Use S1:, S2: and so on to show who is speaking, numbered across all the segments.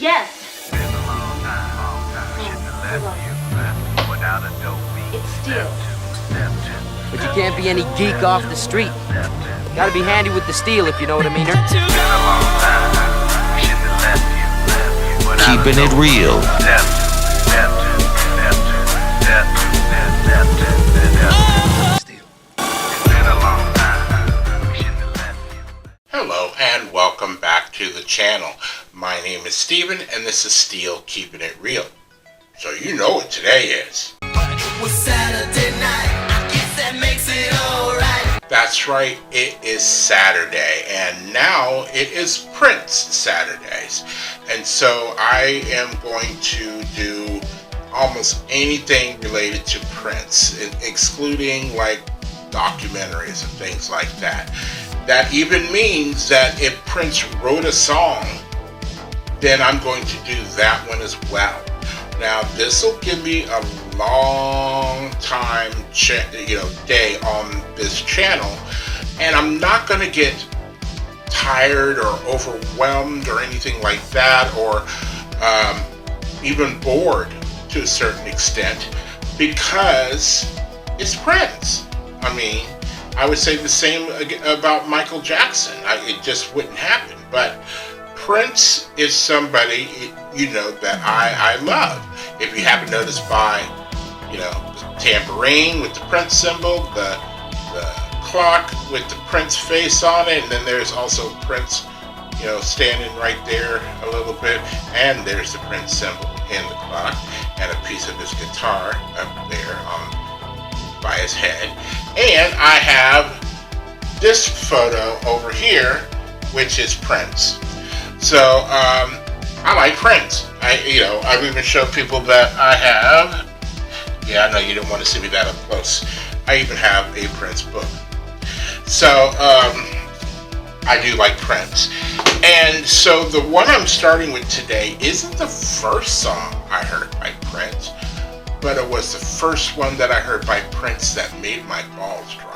S1: Yes. It's steel.
S2: But you can't be any geek off the street. Gotta be handy with the steel, if you know what I mean.
S3: Keeping it real.
S4: Hello and welcome back to the channel. My name is Steven and this is Steel Keeping It Real. So you know what today is.
S5: Was Saturday night, I guess that makes it alright.
S4: That's right, it is Saturday, and now it is Prince Saturdays. And so I am going to do almost anything related to Prince, excluding like documentaries and things like that. That even means that if Prince wrote a song, then I'm going to do that one as well. Now this will give me a long time day on this channel, and I'm not going to get tired or overwhelmed or anything like that, or even bored to a certain extent, because it's Prince. I mean, I would say the same about Michael Jackson. It just wouldn't happen. But Prince is somebody, that I love. If you haven't noticed by, the tambourine with the Prince symbol, the clock with the Prince face on it, and then there's also Prince, standing right there a little bit, and there's the Prince symbol in the clock, and a piece of his guitar up there by his head. And I have this photo over here, which is Prince. So I like Prince. I've even showed people that I have. Yeah, I know you didn't want to see me that up close. I even have a Prince book. So I do like Prince. And so the one I'm starting with today isn't the first song I heard by Prince, but it was the first one that I heard by Prince that made my balls drop.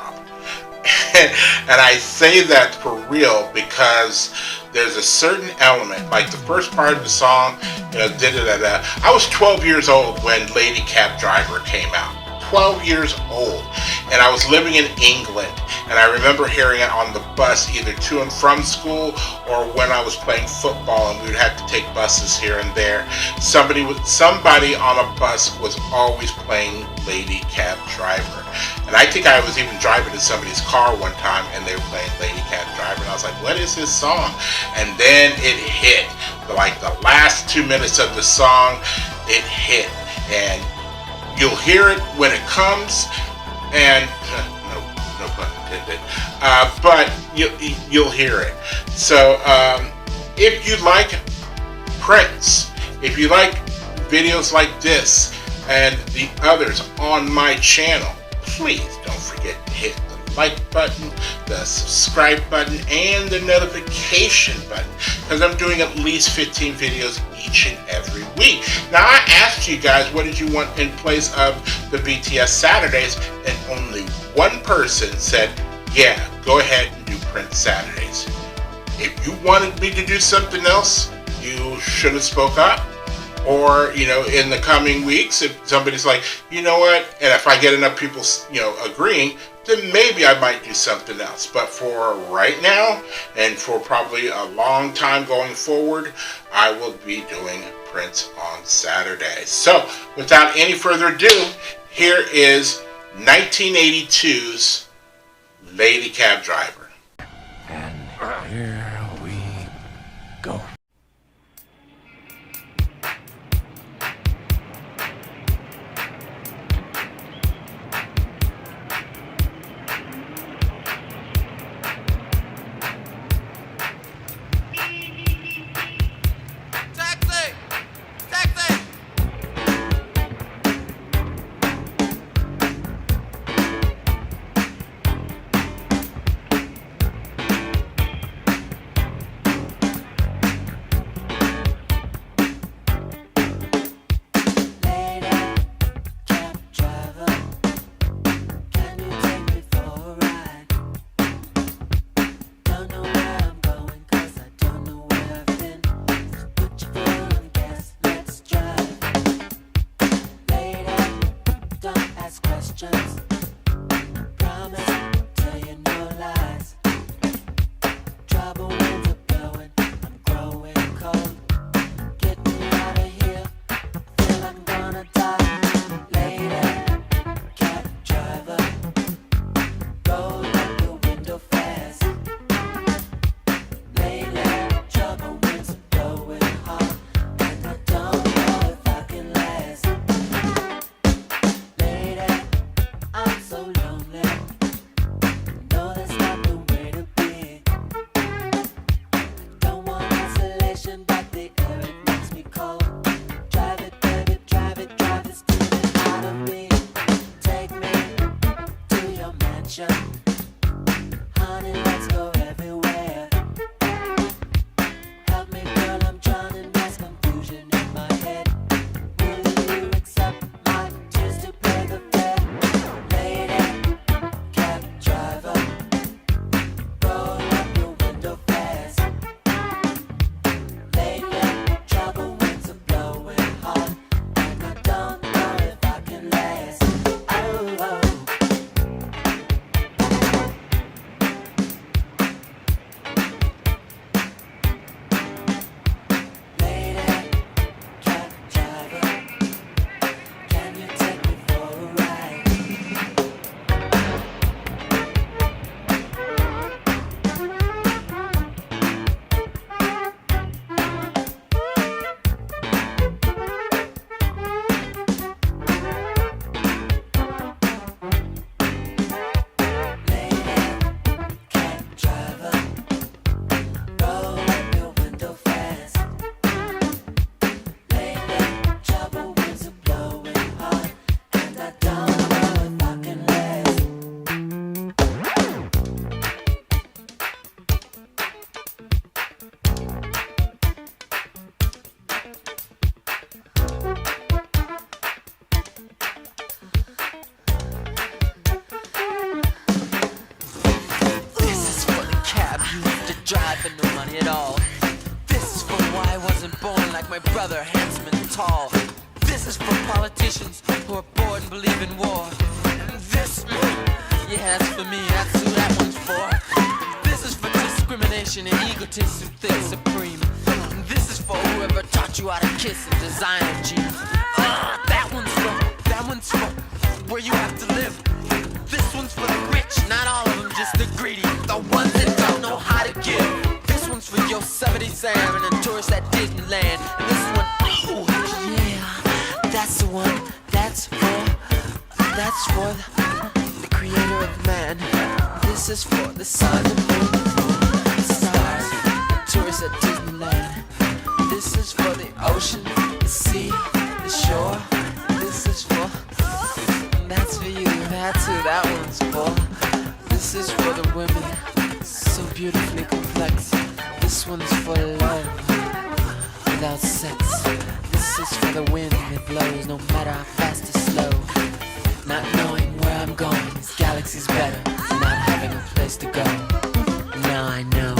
S4: And I say that for real because there's a certain element, like the first part of the song, I was 12 years old when Lady Cab Driver came out. 12 years old, and I was living in England, and I remember hearing it on the bus either to and from school or when I was playing football and we would have to take buses here and there. Somebody on a bus was always playing Lady Cab Driver, and I think I was even driving in somebody's car one time and they were playing Lady Cab Driver, and I was like, what is this song? And then it hit, like the last 2 minutes of the song, it hit, and you'll hear it when it comes, and no pun intended. But you'll hear it. So if you like Prince, if you like videos like this and the others on my channel, please don't forget to hit the like button, the subscribe button, and the notification button, because I'm doing at least 15 videos each and every week. Now, I asked you guys, what did you want in place of the BTS Saturdays, and only one person said, yeah, go ahead and do Prince Saturdays. If you wanted me to do something else, you should have spoke up. Or, in the coming weeks, if somebody's like, you know what, and if I get enough people, agreeing, then maybe I might do something else. But for right now, and for probably a long time going forward, I will be doing Prince on Saturday. So, without any further ado, here is 1982's Lady Cab Driver.
S3: And here we go.
S5: I wasn't born like my brother, handsome and tall. This is for politicians who are bored and believe in war. This, yeah, that's for me, that's who that one's for. This is for discrimination and egotists who think supreme. This is for whoever taught you how to kiss and designer jeans. That one's for where you have to live. This one's for the rich, not all of them, just the greedy, the ones that don't know how to give. This one's for Yosemite Sam and the tourists at Disneyland. And this one, oh yeah, that's the one. That's for the creator of man. This is for the sun, the moon, the stars, the tourists at Disneyland. This is for the ocean, the sea, the shore. This is for, that's for you, that's who that one's for. This is for the women, so beautifully complex. This one's for love, without sex. This is for the wind that blows, no matter how fast or slow. Not knowing where I'm going, this galaxy's better than not having a place to go. Now I know.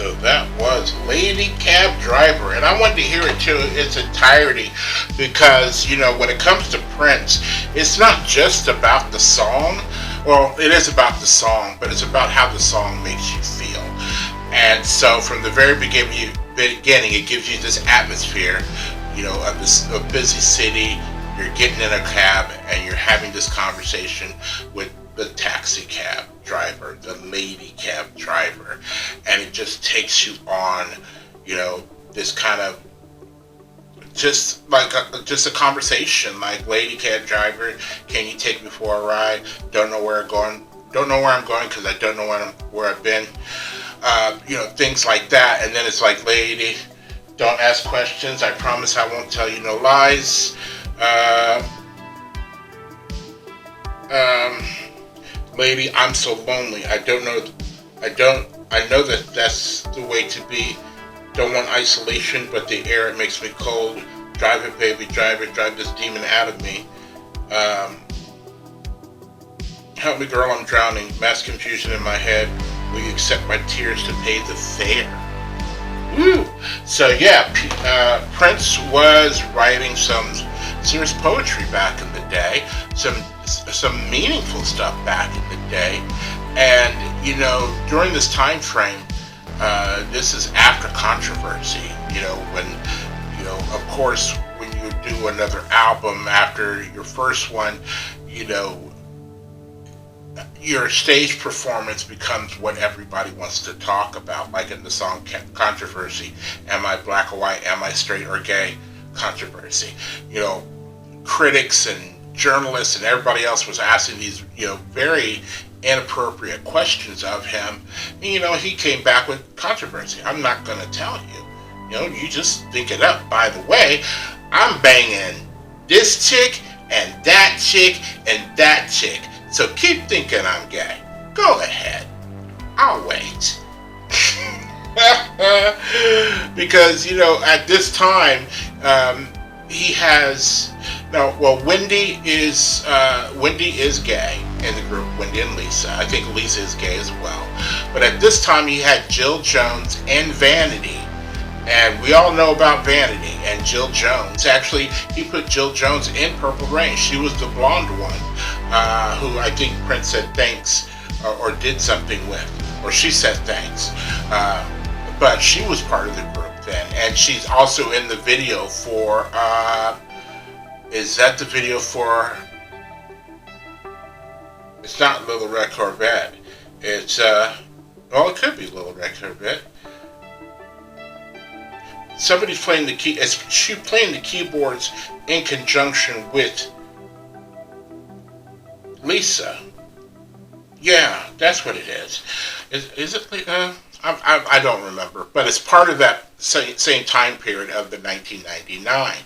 S4: So that was Lady Cab Driver, and I wanted to hear it to its entirety because, you know, when it comes to Prince, it's not just about the song. Well, it is about the song, but it's about how the song makes you feel. And so from the very beginning, it gives you this atmosphere, you know, of a busy city. You're getting in a cab and you're having this conversation with the taxi cab driver, the lady cab driver, and it just takes you on, you know, this kind of just a conversation, like, lady cab driver, can you take me for a ride? Don't know where I'm going because I don't know where I've been. You know, things like that. And then it's like, lady, don't ask questions. I promise I won't tell you no lies. Lady, I'm so lonely. I know that that's the way to be. Don't want isolation, but the air, it makes me cold. Drive it, baby, drive it. Drive this demon out of me. Help me, girl, I'm drowning. Mass confusion in my head. Will you accept my tears to pay the fare? Woo! So yeah, Prince was writing some serious poetry back in the day, some meaningful stuff back in the day, and, you know, during this time frame, this is after controversy. You know, when, you know, of course, when you do another album after your first one, you know, your stage performance becomes what everybody wants to talk about, like in the song Controversy. Am I black or white? Am I straight or gay? Controversy. You know, critics and journalists and everybody else was asking these, you know, very inappropriate questions of him. And, you know, he came back with controversy. I'm not going to tell you. You know, you just think it up. By the way, I'm banging this chick and that chick and that chick. So keep thinking I'm gay. Go ahead. I'll wait. Because, you know, at this time, he has... No, well, Wendy is gay in the group, Wendy and Lisa. I think Lisa is gay as well. But at this time, he had Jill Jones and Vanity. And we all know about Vanity and Jill Jones. Actually, he put Jill Jones in Purple Rain. She was the blonde one, who I think Prince said thanks or did something with. Or she said thanks. But she was part of the group then. And she's also in the video for, is that the video for, it's not Little Red Corvette. It's, well, it could be Little Red Corvette. Somebody's playing the key. She's playing the keyboards in conjunction with Lisa. Yeah, that's what it is. Is it? I don't remember, but it's part of that same time period of the 1999.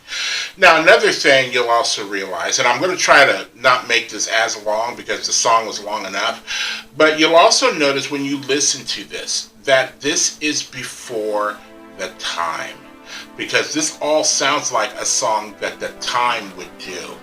S4: Now, another thing you'll also realize, and I'm going to try to not make this as long because the song was long enough, but you'll also notice when you listen to this that this is before the time, because this all sounds like a song that the Time would do.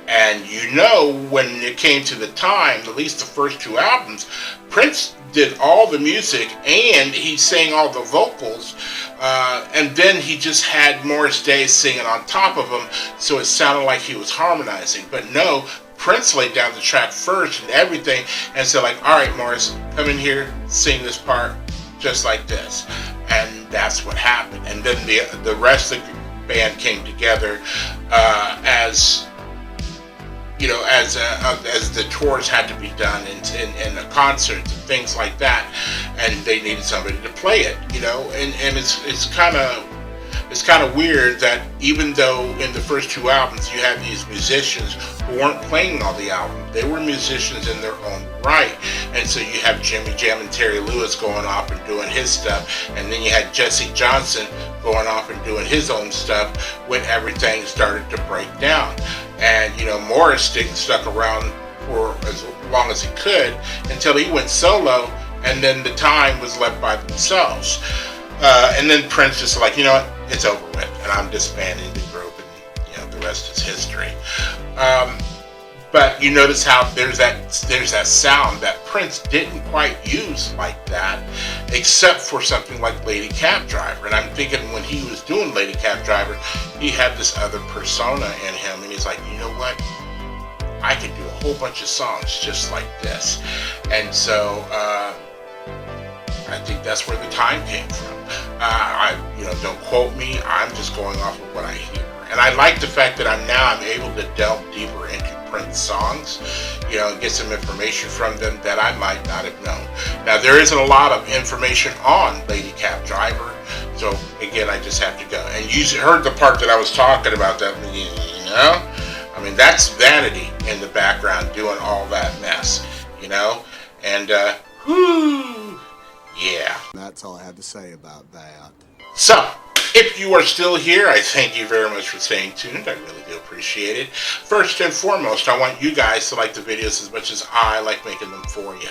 S4: And you know, when it came to the Time, at least the first two albums, Prince did all the music and he sang all the vocals, and then he just had Morris Day singing on top of him, so it sounded like he was harmonizing. But no, Prince laid down the track first and everything and said, like, all right, Morris, come in here, sing this part just like this. And that's what happened. And then the rest of the band came together as, you know, as the tours had to be done and the concerts and things like that, and they needed somebody to play it, you know, and it's kind of weird that even though in the first two albums you had these musicians who weren't playing all the album, they were musicians in their own right. And so you have Jimmy Jam and Terry Lewis going off and doing his stuff, and then you had Jesse Johnson going off and doing his own stuff when everything started to break down. And, you know, Morris stuck around for as long as he could until he went solo, and then the Time was left by themselves. And then Prince just like, you know what, it's over with, and I'm disbanding the group, and, you know, the rest is history. But you notice how there's that sound that Prince didn't quite use like that, except for something like Lady Cab Driver. And I'm thinking when he was doing Lady Cab Driver, he had this other persona in him, and he's like, you know what? I can do a whole bunch of songs just like this. And so I think that's where the time came from. Don't quote me. I'm just going off of what I hear. And I like the fact that I'm able to delve deeper into Prince songs, and get some information from them that I might not have known. Now, there isn't a lot of information on Lady Cab Driver, so again, I just have to go. And you heard the part that I was talking about, that, I mean, that's Vanity in the background doing all that mess, and, yeah.
S1: That's all I have to say about that.
S4: So, if you are still here, I thank you very much for staying tuned. I really do appreciate it. First and foremost, I want you guys to like the videos as much as I like making them for you.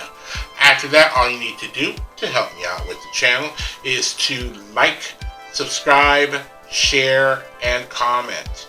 S4: After that, all you need to do to help me out with the channel is to like, subscribe, share, and comment.